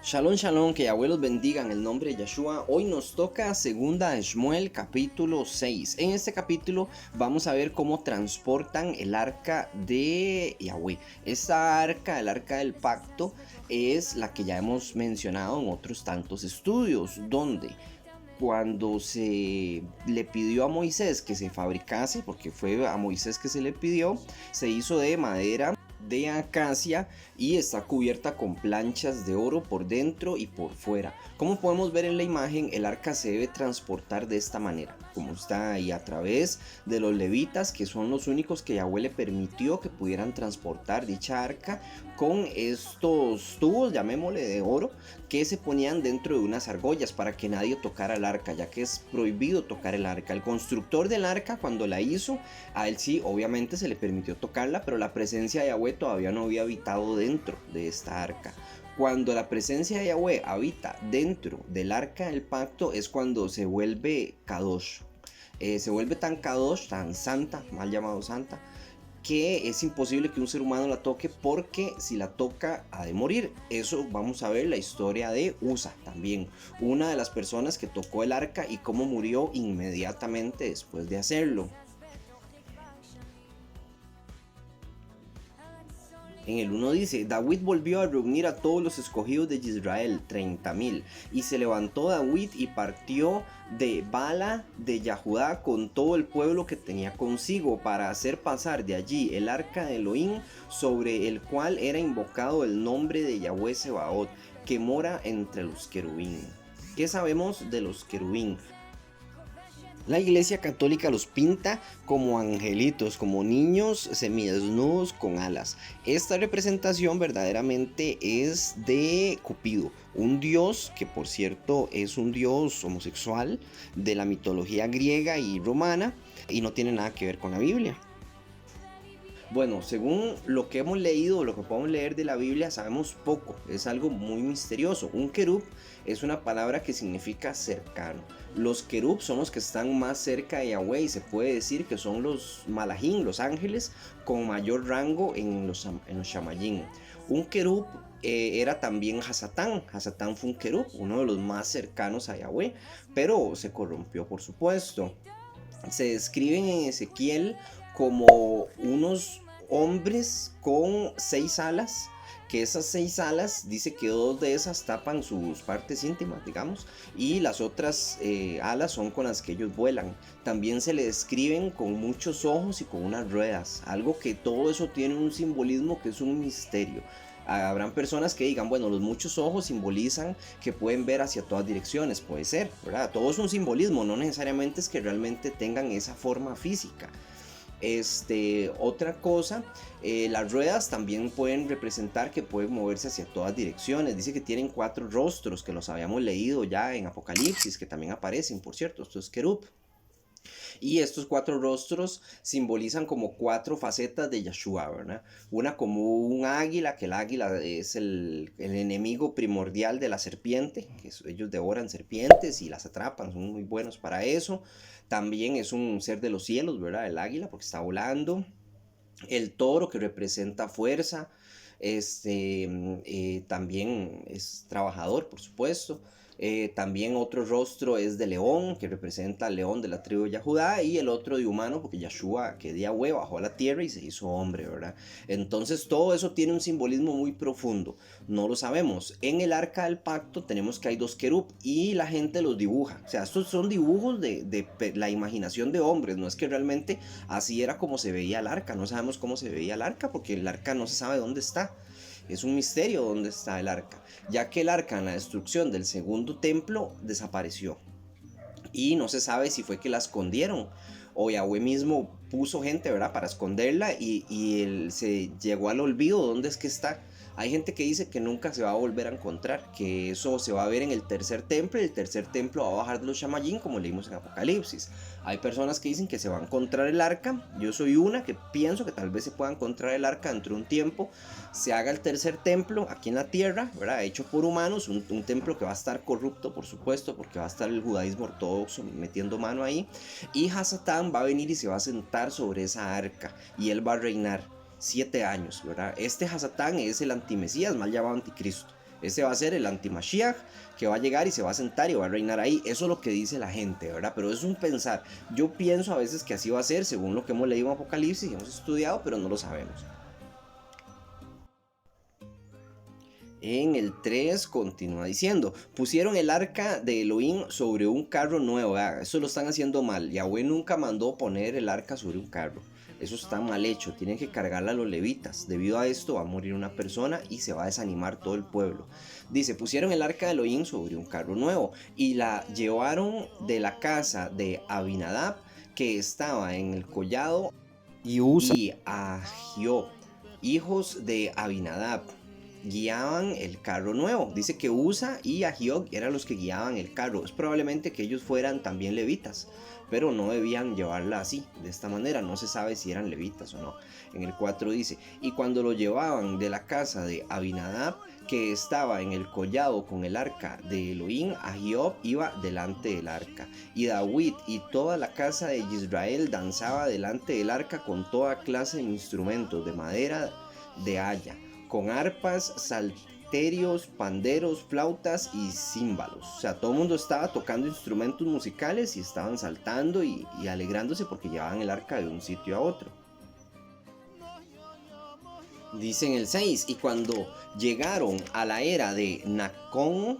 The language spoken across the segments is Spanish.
Shalom, shalom, que Yahweh los bendiga en el nombre de Yeshua. Hoy nos toca segunda de Shmuel capítulo 6. En este capítulo vamos a ver cómo transportan el arca de Yahweh. Esta arca, el arca del pacto, es la que ya hemos mencionado en otros tantos estudios, donde cuando se le pidió a Moisés que se fabricase, porque fue a Moisés que se le pidió, se hizo de madera de acacia y está cubierta con planchas de oro por dentro y por fuera. Como podemos ver en la imagen, el arca se debe transportar de esta manera, como está ahí, a través de los levitas, que son los únicos que Yahweh le permitió que pudieran transportar dicha arca, con estos tubos, llamémosle, de oro, que se ponían dentro de unas argollas para que nadie tocara el arca, ya que es prohibido tocar el arca. El constructor del arca, cuando la hizo, a él sí, obviamente se le permitió tocarla, pero la presencia de Yahweh todavía no había habitado dentro de esta arca. Cuando la presencia de Yahweh habita dentro del arca del pacto es cuando se vuelve Kadosh. Se vuelve tan Kadosh, tan santa, mal llamado santa, que es imposible que un ser humano la toque, porque si la toca ha de morir. Eso vamos a ver la historia de Usa también, una de las personas que tocó el arca, y cómo murió inmediatamente después de hacerlo. En el 1 dice: David volvió a reunir a todos los escogidos de Israel, 30,000, y se levantó David y partió de Bala de Yahudá con todo el pueblo que tenía consigo, para hacer pasar de allí el arca de Elohim, sobre el cual era invocado el nombre de Yahweh Sebaot, que mora entre los querubín. ¿Qué sabemos de los querubín? La Iglesia Católica los pinta como angelitos, como niños semidesnudos con alas. Esta representación verdaderamente es de Cupido, un dios que, por cierto, es un dios homosexual de la mitología griega y romana, y no tiene nada que ver con la Biblia. Bueno, según lo que hemos leído, lo que podemos leer de la Biblia, sabemos poco, es algo muy misterioso. Un querub es una palabra que significa cercano. Los querub son los que están más cerca de Yahweh, y se puede decir que son los malajim, los ángeles, con mayor rango en los shamayim. Un querub era también Hasatán. Hasatán fue un querub, uno de los más cercanos a Yahweh, pero se corrompió, por supuesto. Se describen en Ezequiel como unos hombres con 6 alas, que esas 6 alas, dice que 2 de esas tapan sus partes íntimas, digamos, y las otras alas son con las que ellos vuelan. También se le describen con muchos ojos y con unas ruedas, algo que todo eso tiene un simbolismo que es un misterio. Habrán personas que digan, bueno, los muchos ojos simbolizan que pueden ver hacia todas direcciones, puede ser, ¿verdad? Todo es un simbolismo, no necesariamente es que realmente tengan esa forma física. Otra cosa, las ruedas también pueden representar que pueden moverse hacia todas direcciones. Dice que tienen 4 rostros, que los habíamos leído ya en Apocalipsis, que también aparecen, por cierto, esto es Querub. Y estos 4 rostros simbolizan como 4 facetas de Yeshua, ¿verdad? Una como un águila, que el águila es el enemigo primordial de la serpiente, que ellos devoran serpientes y las atrapan, son muy buenos para eso. También es un ser de los cielos, ¿verdad? El águila, porque está volando. El toro, que representa fuerza. También es trabajador, por supuesto. También otro rostro es de león, que representa al león de la tribu de Judá, y el otro de humano, porque Yeshua, que Yahweh bajó a la tierra y se hizo hombre, ¿verdad? Entonces todo eso tiene un simbolismo muy profundo. No lo sabemos. En el arca del pacto tenemos que hay 2 querub, y la gente los dibuja. O sea, estos son dibujos de la imaginación de hombres. No es que realmente así era como se veía el arca. No sabemos cómo se veía el arca, porque el arca no se sabe dónde está. Es un misterio dónde está el arca, ya que el arca, en la destrucción del segundo templo, desapareció. Y no se sabe si fue que la escondieron o Yahweh mismo puso gente, ¿verdad?, para esconderla, y él se llegó al olvido dónde es que está. Hay gente que dice que nunca se va a volver a encontrar, que eso se va a ver en el tercer templo, y el tercer templo va a bajar de los Shamayim, como leímos en Apocalipsis. Hay personas que dicen que se va a encontrar el arca. Yo soy una que pienso que tal vez se pueda encontrar el arca dentro de un tiempo, se haga el tercer templo aquí en la tierra, ¿verdad?, hecho por humanos, un templo que va a estar corrupto, por supuesto, porque va a estar el judaísmo ortodoxo metiendo mano ahí, y Hasatán va a venir y se va a sentar sobre esa arca, y él va a reinar 7 años, ¿verdad? Este Hasatán es el antimesías, mal llamado anticristo. Ese va a ser el anti-Mashiach que va a llegar y se va a sentar y va a reinar ahí. Eso es lo que dice la gente, ¿verdad? Pero es un pensar. Yo pienso a veces que así va a ser según lo que hemos leído en Apocalipsis y hemos estudiado, pero no lo sabemos. En el 3 continúa diciendo, pusieron el arca de Elohim sobre un carro nuevo. Eso lo están haciendo mal. Yahweh nunca mandó poner el arca sobre un carro. Eso está mal hecho. Tienen que cargarla a los levitas. Debido a esto va a morir una persona y se va a desanimar todo el pueblo. Dice, pusieron el arca de Elohim sobre un carro nuevo y la llevaron de la casa de Abinadab, que estaba en el collado, y Usa y Ahio, hijos de Abinadab, guiaban el carro nuevo. Dice que Usa y Ahiok eran los que guiaban el carro. Es probablemente que ellos fueran también levitas, pero no debían llevarla así, de esta manera. No se sabe si eran levitas o no. En el 4 dice, y cuando lo llevaban de la casa de Abinadab, que estaba en el collado con el arca de Elohim, Ahiob iba delante del arca, y David y toda la casa de Israel danzaba delante del arca con toda clase de instrumentos de madera de haya, con arpas, salterios, panderos, flautas y címbalos. O sea, todo el mundo estaba tocando instrumentos musicales y estaban saltando y alegrándose porque llevaban el arca de un sitio a otro. Dice en el 6, y cuando llegaron a la era de Nacón,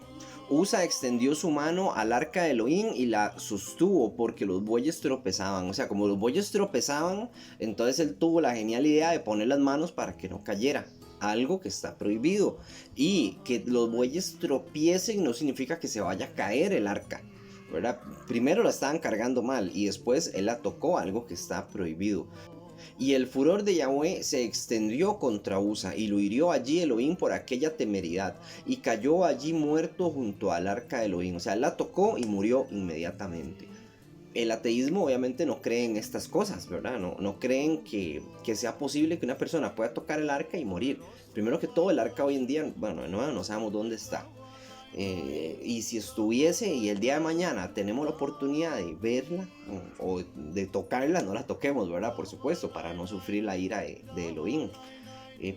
Usa extendió su mano al arca de Elohim y la sostuvo porque los bueyes tropezaban. O sea, como los bueyes tropezaban, entonces él tuvo la genial idea de poner las manos para que no cayera. Algo que está prohibido. Y que los bueyes tropiecen no significa que se vaya a caer el arca, ¿verdad? Primero la estaban cargando mal y después él la tocó, algo que está prohibido. Y el furor de Yahweh se extendió contra Usa, y lo hirió allí Elohim por aquella temeridad, y cayó allí muerto junto al arca de Elohim. O sea, él la tocó y murió inmediatamente. El ateísmo obviamente no cree en estas cosas, ¿verdad? No creen que sea posible que una persona pueda tocar el arca y morir. Primero que todo, el arca hoy en día, bueno, de nuevo no sabemos dónde está. Y si estuviese y el día de mañana tenemos la oportunidad de verla o de tocarla, no la toquemos, ¿verdad? Por supuesto, para no sufrir la ira de Elohim.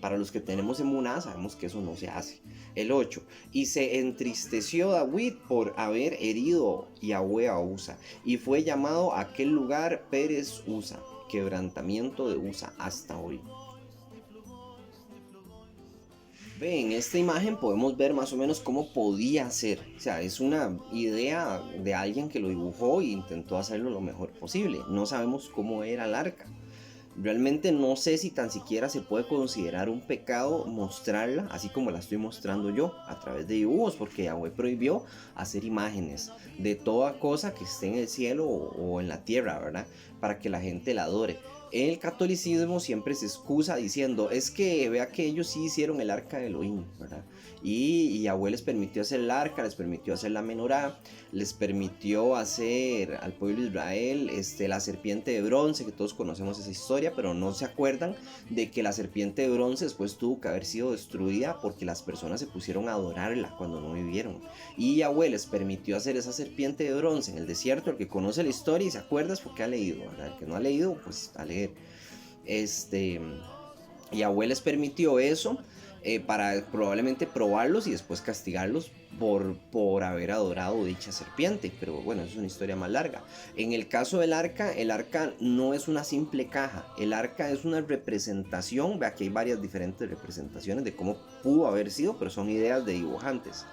Para los que tenemos emuná, sabemos que eso no se hace. El 8. Y se entristeció David por haber herido Yahweh a Usa, y fue llamado a aquel lugar Pérez Usa, quebrantamiento de Usa, hasta hoy. En esta imagen podemos ver más o menos cómo podía ser. O sea, es una idea de alguien que lo dibujó e intentó hacerlo lo mejor posible. No sabemos cómo era el arca. Realmente no sé si tan siquiera se puede considerar un pecado mostrarla así como la estoy mostrando yo, a través de dibujos, porque Yahweh prohibió hacer imágenes de toda cosa que esté en el cielo o en la tierra, ¿verdad? Para que la gente la adore. El catolicismo siempre se excusa diciendo, es que vea que ellos sí hicieron el arca de Elohim, ¿verdad? Y Yahweh les permitió hacer el arca, les permitió hacer la menorá, les permitió hacer al pueblo de Israel la serpiente de bronce, que todos conocemos esa historia, pero no se acuerdan de que la serpiente de bronce después tuvo que haber sido destruida porque las personas se pusieron a adorarla cuando no vivieron. Y Yahweh les permitió hacer esa serpiente de bronce en el desierto. El que conoce la historia y se acuerda es porque ha leído, ¿verdad? El que no ha leído, pues a leer. Yahweh les permitió eso para probablemente probarlos y después castigarlos por haber adorado dicha serpiente. Pero bueno, es una historia más larga. En el caso del arca, el arca no es una simple caja. El arca es una representación. Vea que hay varias diferentes representaciones de cómo pudo haber sido, pero son ideas de dibujantes.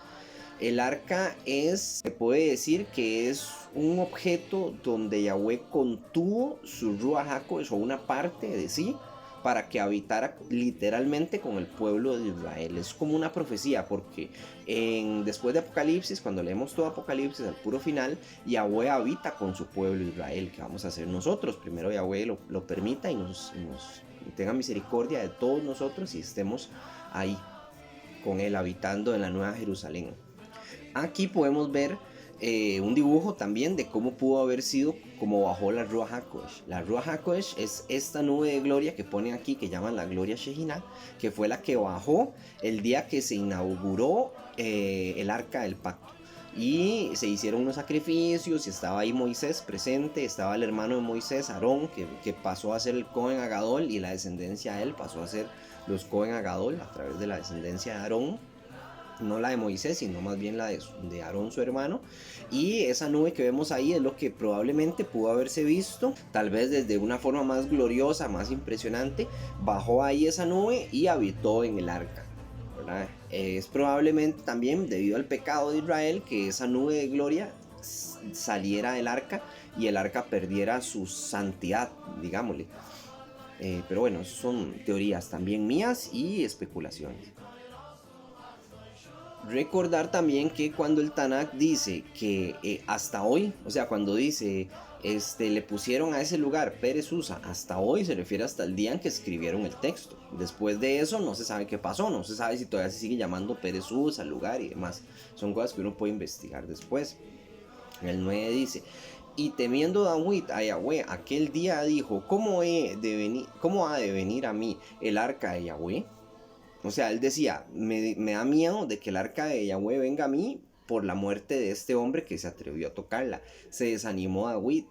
El arca se puede decir que es un objeto donde Yahweh contuvo su Ruach HaKodesh, o una parte de sí, para que habitara literalmente con el pueblo de Israel. Es como una profecía, porque después de Apocalipsis, cuando leemos todo Apocalipsis al puro final, Yahweh habita con su pueblo Israel, que vamos a hacer nosotros. Primero Yahweh lo permita y nos tenga misericordia de todos nosotros y estemos ahí con él habitando en la Nueva Jerusalén. Aquí podemos ver un dibujo también de cómo pudo haber sido como bajó la Ruach HaKodesh. La Ruach HaKodesh es esta nube de gloria que ponen aquí, que llaman la Gloria Shejinah, que fue la que bajó el día que se inauguró el Arca del Pacto. Y se hicieron unos sacrificios y estaba ahí Moisés presente, estaba el hermano de Moisés, Aarón, que pasó a ser el Cohen Agadol, y la descendencia de él pasó a ser los Cohen Agadol a través de la descendencia de Aarón. no la de Moisés, sino más bien la de Aarón, su hermano. Y esa nube que vemos ahí es lo que probablemente pudo haberse visto, tal vez desde una forma más gloriosa, más impresionante. Bajó ahí esa nube y habitó en el arca, ¿verdad? Es probablemente también debido al pecado de Israel que esa nube de gloria saliera del arca y el arca perdiera su santidad, digámosle. Pero bueno, son teorías también mías y especulaciones. Recordar también que cuando el Tanakh dice que hasta hoy, o sea, cuando dice le pusieron a ese lugar Pérez Usa, hasta hoy se refiere hasta el día en que escribieron el texto. Después de eso no se sabe qué pasó, no se sabe si todavía se sigue llamando Pérez Usa, el lugar y demás. Son cosas que uno puede investigar después. El 9 dice: y temiendo David a Yahweh, aquel día dijo: ¿Cómo ha de venir a mí el arca de Yahweh? O sea, él decía, me da miedo de que el arca de Yahweh venga a mí por la muerte de este hombre que se atrevió a tocarla. Se desanimó David.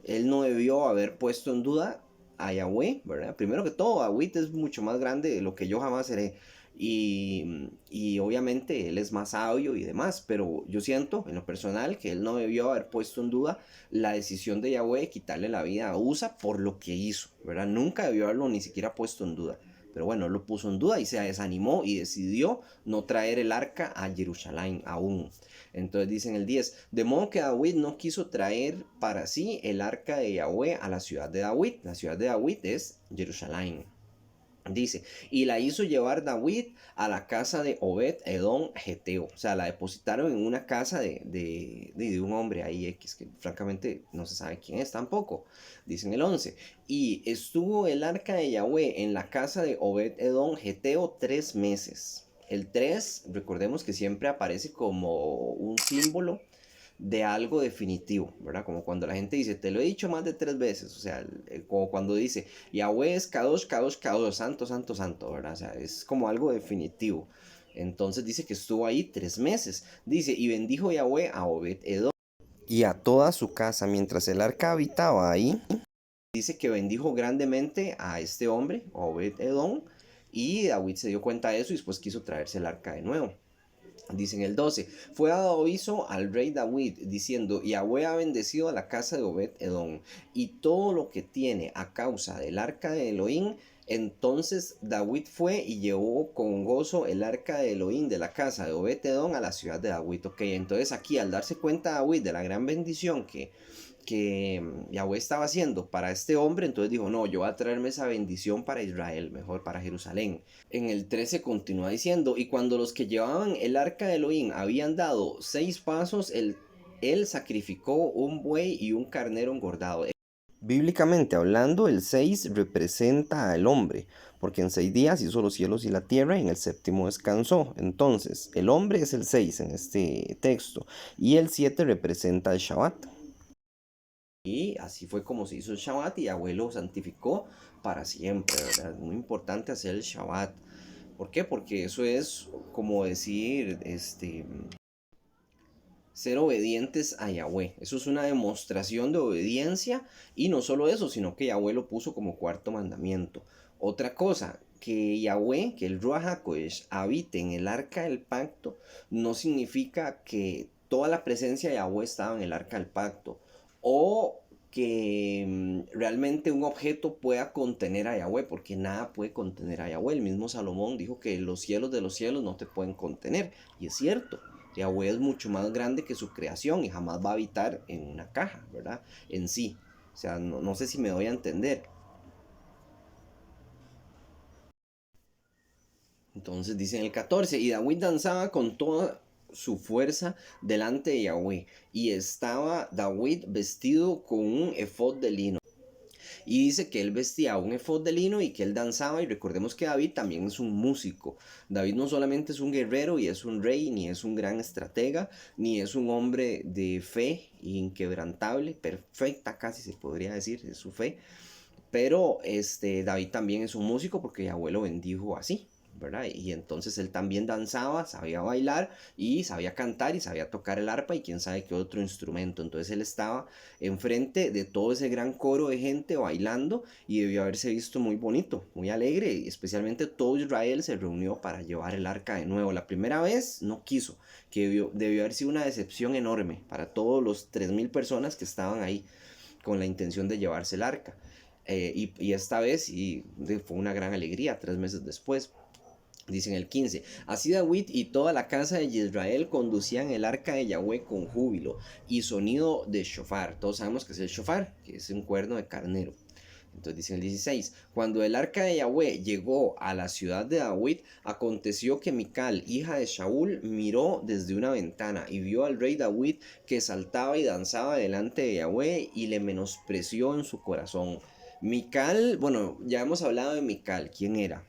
Él no debió haber puesto en duda a Yahweh, ¿verdad? Primero que todo, David es mucho más grande de lo que yo jamás seré. Y obviamente él es más sabio y demás, pero yo siento en lo personal que él no debió haber puesto en duda la decisión de Yahweh de quitarle la vida a Usa por lo que hizo, ¿verdad? Nunca debió haberlo ni siquiera puesto en duda. Pero bueno, lo puso en duda y se desanimó y decidió no traer el arca a Jerusalén aún. Entonces dicen el 10, de modo que David no quiso traer para sí el arca de Yahweh a la ciudad de David. La ciudad de David es Jerusalén. Dice, y la hizo llevar David a la casa de Obed Edom Geteo. O sea, la depositaron en una casa de un hombre ahí X, que francamente no se sabe quién es tampoco. Dicen el 11. Y estuvo el arca de Yahweh en la casa de Obed Edom Geteo 3 meses. El 3, recordemos que siempre aparece como un símbolo de algo definitivo, ¿verdad? Como cuando la gente dice, te lo he dicho más de 3 veces, o sea, como cuando dice, Yahweh es Kadosh, Kadosh, Kadosh, santo, santo, santo, ¿verdad? O sea, es como algo definitivo. Entonces dice que estuvo ahí 3 meses. Dice, y bendijo Yahweh a Obed Edom y a toda su casa mientras el arca habitaba ahí. Dice que bendijo grandemente a este hombre, Obed Edom, y David se dio cuenta de eso y después quiso traerse el arca de nuevo. Dice en el 12, fue dado aviso al rey David, diciendo, Yahweh ha bendecido a la casa de Obed Edom, y todo lo que tiene a causa del arca de Elohim. Entonces David fue y llevó con gozo el arca de Elohim de la casa de Obed Edom a la ciudad de David. Ok, entonces aquí al darse cuenta David de la gran bendición que Yahweh estaba haciendo para este hombre, entonces dijo, no, yo voy a traerme esa bendición para Israel, mejor para Jerusalén. En el 13 continúa diciendo, y cuando los que llevaban el arca de Elohim habían dado 6 pasos, él sacrificó un buey y un carnero engordado. Bíblicamente hablando, el 6 representa al hombre, porque en 6 días hizo los cielos y la tierra y en el séptimo descansó. Entonces, el hombre es el 6 en este texto y el 7 representa el Shabbat. Y así fue como se hizo el Shabbat y Yahweh lo santificó para siempre, ¿verdad? Es muy importante hacer el Shabbat. ¿Por qué? Porque eso es como decir, ser obedientes a Yahweh. Eso es una demostración de obediencia y no solo eso, sino que Yahweh lo puso como cuarto mandamiento. Otra cosa, que Yahweh, que el Ruach HaKodesh habite en el arca del pacto, no significa que toda la presencia de Yahweh estaba en el arca del pacto o que realmente un objeto pueda contener a Yahweh, porque nada puede contener a Yahweh. El mismo Salomón dijo que los cielos de los cielos no te pueden contener, y es cierto. Yahweh es mucho más grande que su creación y jamás va a habitar en una caja, ¿verdad? En sí. O sea, no sé si me doy a entender. Entonces dice en el 14, y David danzaba con toda su fuerza delante de Yahweh, y estaba David vestido con un efod de lino. Y dice que él vestía un efod de lino y que él danzaba. Y recordemos que David también es un músico. David no solamente es un guerrero y es un rey, ni es un gran estratega, ni es un hombre de fe inquebrantable, perfecta casi se podría decir, es su fe. Pero David también es un músico porque Yahweh lo bendijo así. ¿verdad? Y entonces él también danzaba, sabía bailar y sabía cantar y sabía tocar el arpa y quién sabe qué otro instrumento. Entonces él estaba enfrente de todo ese gran coro de gente bailando y debió haberse visto muy bonito, muy alegre, y especialmente todo Israel se reunió para llevar el arca de nuevo. La primera vez no quiso, que debió haber sido una decepción enorme para todos los 3.000 personas que estaban ahí con la intención de llevarse el arca. Y esta vez fue una gran alegría 3 meses después. Dice en el 15, así David y toda la casa de Israel conducían el arca de Yahweh con júbilo y sonido de shofar. Todos sabemos que es el shofar, que es un cuerno de carnero. Entonces dice en el 16, cuando el arca de Yahweh llegó a la ciudad de David, aconteció que Mical, hija de Shaul, miró desde una ventana y vio al rey David que saltaba y danzaba delante de Yahweh y le menospreció en su corazón. Mical, bueno, ya hemos hablado de Mical, ¿quién era?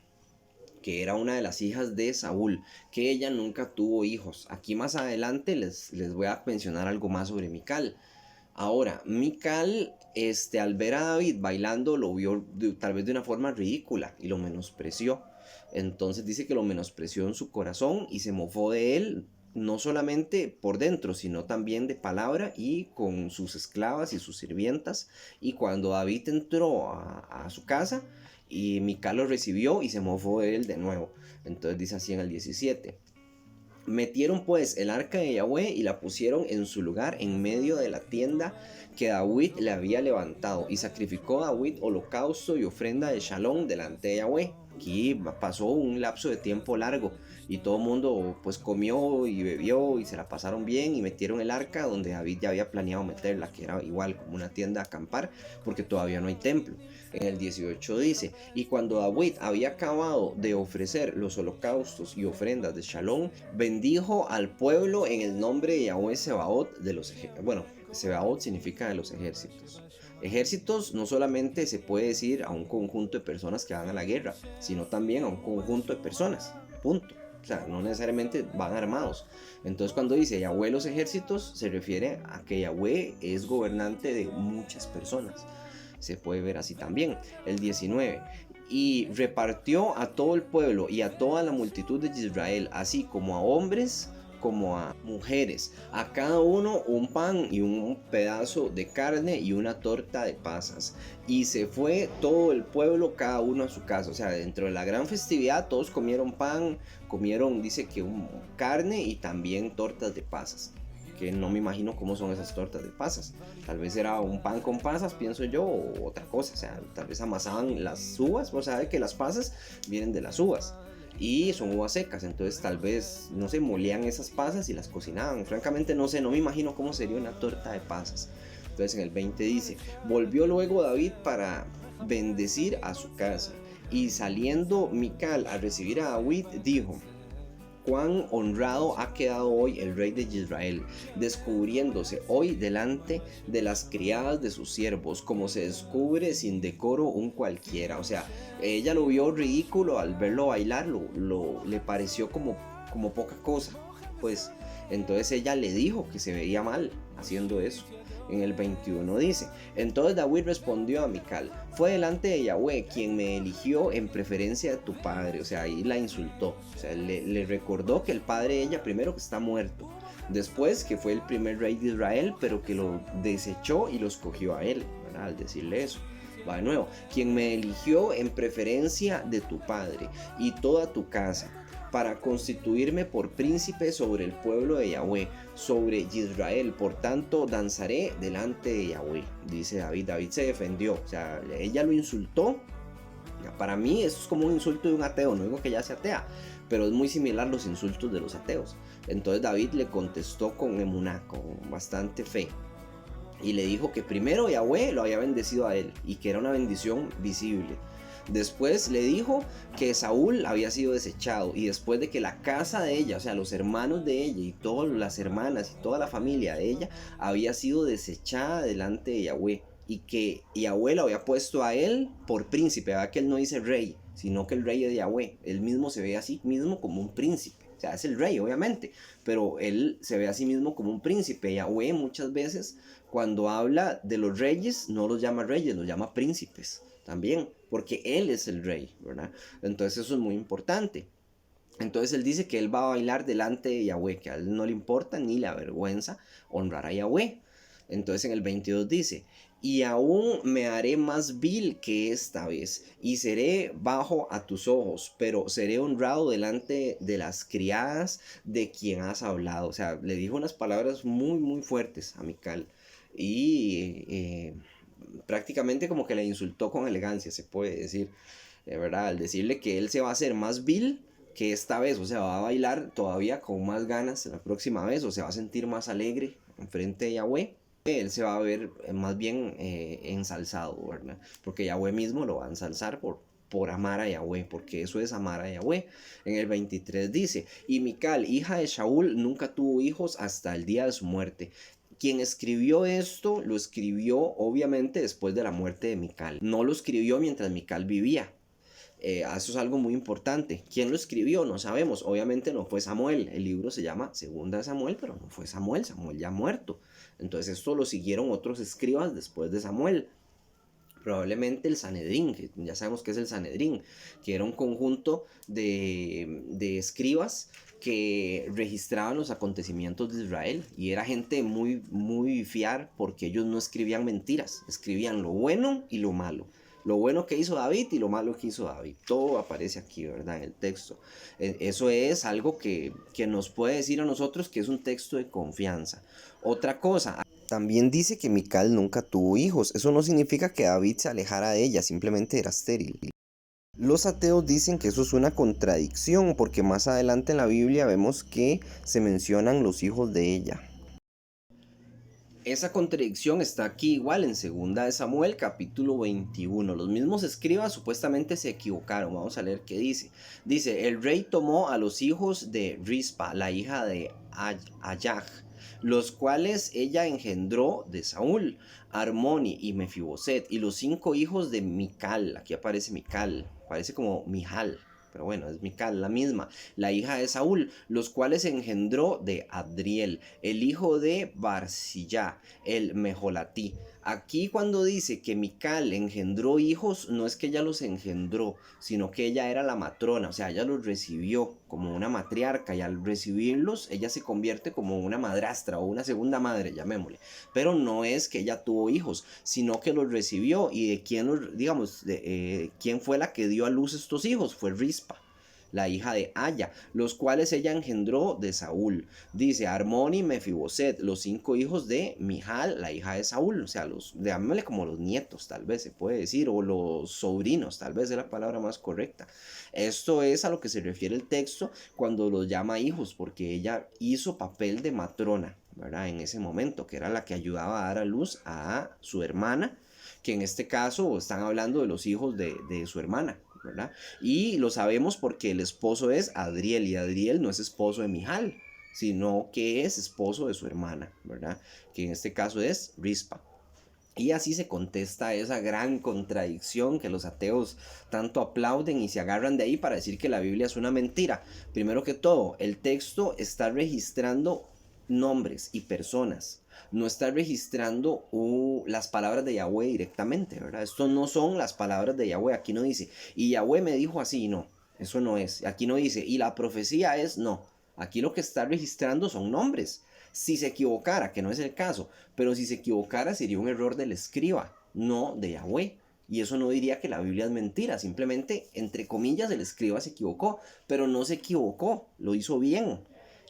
Que era una de las hijas de Saúl, que ella nunca tuvo hijos. Aquí más adelante les voy a mencionar algo más sobre Mical. Ahora, Mical, al ver a David bailando, lo vio tal vez de una forma ridícula y lo menospreció. Entonces dice que lo menospreció en su corazón y se mofó de él, no solamente por dentro, sino también de palabra y con sus esclavas y sus sirvientas. Y cuando David entró a su casa, y Mical lo recibió y se mofó de él de nuevo. Entonces dice así en el 17. Metieron pues el arca de Yahweh y la pusieron en su lugar en medio de la tienda que David le había levantado. Y sacrificó David holocausto y ofrenda de shalom delante de Yahweh. Aquí pasó un lapso de tiempo largo y todo el mundo pues comió y bebió y se la pasaron bien y metieron el arca donde David ya había planeado meterla, que era igual como una tienda a acampar porque todavía no hay templo. En el 18 dice, y cuando David había acabado de ofrecer los holocaustos y ofrendas de shalom, bendijo al pueblo en el nombre de Yahweh Sebaot de los ejércitos. Bueno, Sebaot significa de los ejércitos. Ejércitos no solamente se puede decir a un conjunto de personas que van a la guerra, sino también a un conjunto de personas. Punto. O sea, no necesariamente van armados. Entonces cuando dice Yahweh los ejércitos, se refiere a que Yahweh es gobernante de muchas personas. Se puede ver así también. El 19. Y repartió a todo el pueblo y a toda la multitud de Israel, así como a hombres como a mujeres, a cada uno un pan y un pedazo de carne y una torta de pasas. Y se fue todo el pueblo, cada uno a su casa. O sea, dentro de la gran festividad todos comieron pan, comieron, dice que carne y también tortas de pasas. Que no me imagino cómo son esas tortas de pasas. Tal vez era un pan con pasas, pienso yo, o otra cosa. O sea, tal vez amasaban las uvas. O sea, que las pasas vienen de las uvas y son uvas secas, entonces tal vez, no sé, molían esas pasas y las cocinaban. Francamente no sé, no me imagino cómo sería una torta de pasas. Entonces en el 20 dice, volvió luego David para bendecir a su casa, y saliendo Mical a recibir a David, dijo, cuán honrado ha quedado hoy el rey de Israel, descubriéndose hoy delante de las criadas de sus siervos, como se descubre sin decoro un cualquiera. O sea, ella lo vio ridículo al verlo bailar, le pareció como poca cosa. Pues entonces ella le dijo que se veía mal haciendo eso. En el 21 dice, entonces David respondió a Mical, fue delante de Yahweh quien me eligió en preferencia de tu padre. O sea, ahí la insultó. O sea, le recordó que el padre de ella primero que está muerto, después que fue el primer rey de Israel, pero que lo desechó y lo escogió a él, ¿verdad? Al decirle eso. Va de nuevo, quien me eligió en preferencia de tu padre y toda tu casa, para constituirme por príncipe sobre el pueblo de Yahweh, sobre Israel. Por tanto, danzaré delante de Yahweh, dice David. David se defendió, o sea, ella lo insultó. Para mí eso es como un insulto de un ateo, no digo que ella sea atea, pero es muy similar los insultos de los ateos. Entonces David le contestó con emuná, con bastante fe, y le dijo que primero Yahweh lo había bendecido a él y que era una bendición visible. Después le dijo que Saúl había sido desechado, y después de que la casa de ella, o sea, los hermanos de ella y todas las hermanas y toda la familia de ella había sido desechada delante de Yahweh, y que Yahweh lo había puesto a él por príncipe. ¿Verdad? Que él no dice rey, sino que el rey es de Yahweh. Él mismo se ve a sí mismo como un príncipe. O sea, es el rey, obviamente, pero él se ve a sí mismo como un príncipe. Yahweh muchas veces, cuando habla de los reyes, no los llama reyes, los llama príncipes también, porque él es el rey, ¿verdad? Entonces eso es muy importante. Entonces él dice que él va a bailar delante de Yahweh, que a él no le importa ni le avergüenza honrar a Yahweh. Entonces en el 22 dice, y aún me haré más vil que esta vez, y seré bajo a tus ojos, pero seré honrado delante de las criadas de quien has hablado. O sea, le dijo unas palabras muy, muy fuertes a Mical. Y prácticamente como que le insultó con elegancia, se puede decir, de verdad, al decirle que él se va a hacer más vil que esta vez, o sea, va a bailar todavía con más ganas la próxima vez, o se va a sentir más alegre en frente de Yahweh. Él se va a ver más bien ensalzado, ¿verdad? Porque Yahweh mismo lo va a ensalzar por amar a Yahweh, porque eso es amar a Yahweh. En el 23 dice, y Mical, hija de Shaul, nunca tuvo hijos hasta el día de su muerte. Quien escribió esto, lo escribió obviamente después de la muerte de Mical. No lo escribió mientras Mical vivía. Eso es algo muy importante. ¿Quién lo escribió? No sabemos. Obviamente no fue Samuel. El libro se llama Segunda de Samuel, pero no fue Samuel. Samuel ya muerto. Entonces esto lo siguieron otros escribas después de Samuel. Probablemente el Sanedrín, que ya sabemos que es el Sanedrín, que era un conjunto de escribas que registraban los acontecimientos de Israel, y era gente muy, muy fiar, porque ellos no escribían mentiras, escribían lo bueno y lo malo. Lo bueno que hizo David y lo malo que hizo David. Todo aparece aquí, ¿verdad? En el texto. Eso es algo que nos puede decir a nosotros que es un texto de confianza. Otra cosa, también dice que Mical nunca tuvo hijos. Eso no significa que David se alejara de ella, simplemente era estéril. Los ateos dicen que eso es una contradicción, porque más adelante en la Biblia vemos que se mencionan los hijos de ella. Esa contradicción está aquí igual en 2 de Samuel capítulo 21. Los mismos escribas supuestamente se equivocaron. Vamos a leer qué dice. Dice, el rey tomó a los hijos de Rispa, la hija de Ayaj, los cuales ella engendró de Saúl, Armoni y Mefiboset, y los 5 hijos de Mical. Aquí aparece Mical, parece como Mijal, pero bueno, es Mical, la misma, la hija de Saúl, los cuales engendró de Adriel, el hijo de Barzillá, el Mejolatí. Aquí cuando dice que Mical engendró hijos, no es que ella los engendró, sino que ella era la matrona, o sea, ella los recibió como una matriarca, y al recibirlos, ella se convierte como una madrastra o una segunda madre, llamémosle. Pero no es que ella tuvo hijos, sino que los recibió. Y de quién, digamos, quién fue la que dio a luz estos hijos, fue Rispa, la hija de Aya, los cuales ella engendró de Saúl. Dice Armoni y Mefiboset, los 5 hijos de Mijal, la hija de Saúl. O sea, llamémosle como los nietos, tal vez se puede decir, o los sobrinos, tal vez es la palabra más correcta. Esto es a lo que se refiere el texto cuando los llama hijos, porque ella hizo papel de matrona, ¿verdad? En ese momento, que era la que ayudaba a dar a luz a su hermana, que en este caso están hablando de los hijos de su hermana, ¿verdad? Y lo sabemos porque el esposo es Adriel, y Adriel no es esposo de Mijal, sino que es esposo de su hermana, ¿verdad? Que en este caso es Rispa. Y así se contesta esa gran contradicción que los ateos tanto aplauden y se agarran de ahí para decir que la Biblia es una mentira. Primero que todo, el texto está registrando nombres y personas, no está registrando las palabras de Yahweh directamente, ¿verdad? Esto no son las palabras de Yahweh. Aquí no dice, y Yahweh me dijo así, no, eso no es. Aquí no dice, y la profecía es, no. Aquí lo que está registrando son nombres. Si se equivocara, que no es el caso, pero si se equivocara sería un error del escriba, no de Yahweh. Y eso no diría que la Biblia es mentira, simplemente, entre comillas, el escriba se equivocó, pero no se equivocó, lo hizo bien.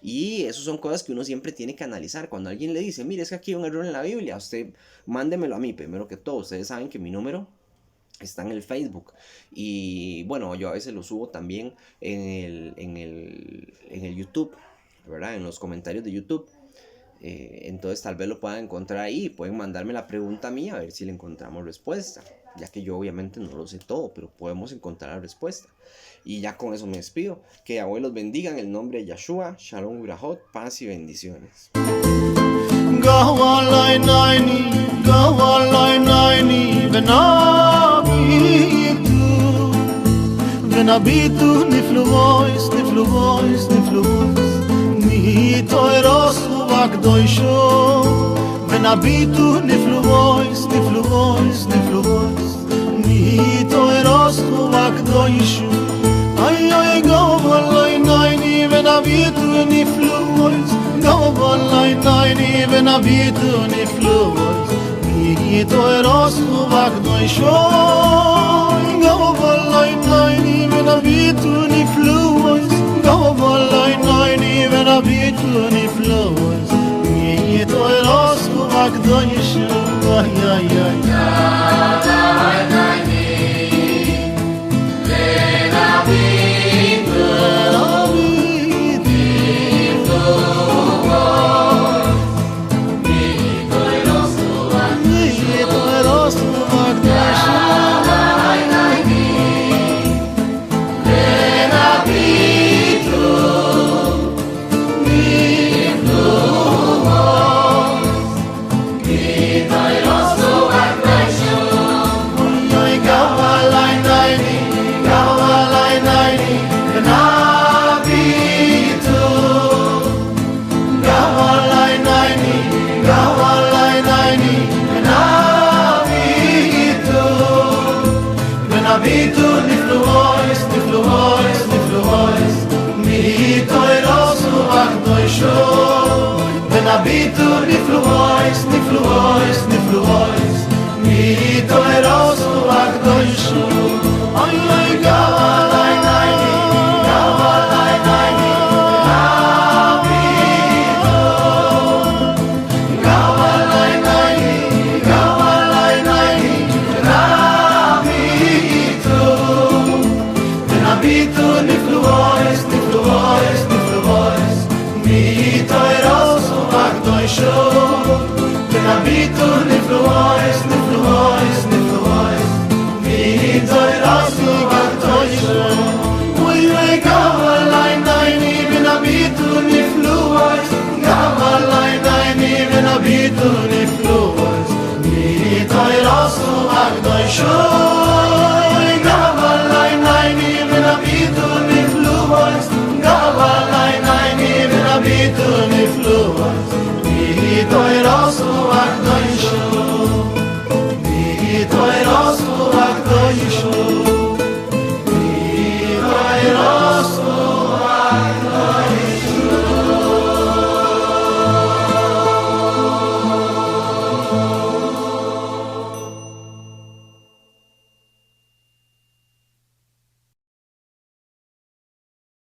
Y eso son cosas que uno siempre tiene que analizar. Cuando alguien le dice, mire, es que aquí hay un error en la Biblia, usted mándemelo a mí, primero que todo. Ustedes saben que mi número está en el Facebook, y bueno, yo a veces lo subo también en el YouTube, ¿verdad? En los comentarios de YouTube. Entonces tal vez lo puedan encontrar ahí, pueden mandarme la pregunta a mí a ver si le encontramos respuesta, ya que yo obviamente no lo sé todo, pero podemos encontrar la respuesta. Y ya con eso me despido. Que Yahweh los bendiga en el nombre de Yahshua. Shalom, Urahot, paz y bendiciones. Venabitu niflu boys, niflu boys, niflu boys. Ni to eros tu akdoishu. Ay ay go, walay na. abitu nifluos Gavalai naini ben abitu nifluos Ito eros kubak doi shoy Gavalai naini ben abitu nifluos Gavalai naini ben abitu nifluos Ito eros kubak doi shoy Ay ay ay Gavalai naini ben abitu Abitu nifluois, nifluois, nifluois Mi toeros uvak doishu Ay, ay, gavalai naini, gavalai naini Abitu Gavalai naini, gavalai naini Abitu Abitu nifluois, nifluois, nifluois Mi toeros Ben abitu nifluois, nifluois, nifluois Mi toiros uvak doishu Uy, uy, gavalai naini Ben abitu nifluois Gavalai naini Ben abitu nifluois Mi toiros uvak doishu Gavalai naini Ben abitu nifluois Gavalai naini Ben abitu nifluois Toiros uvak doishu, toiros uvak doishu.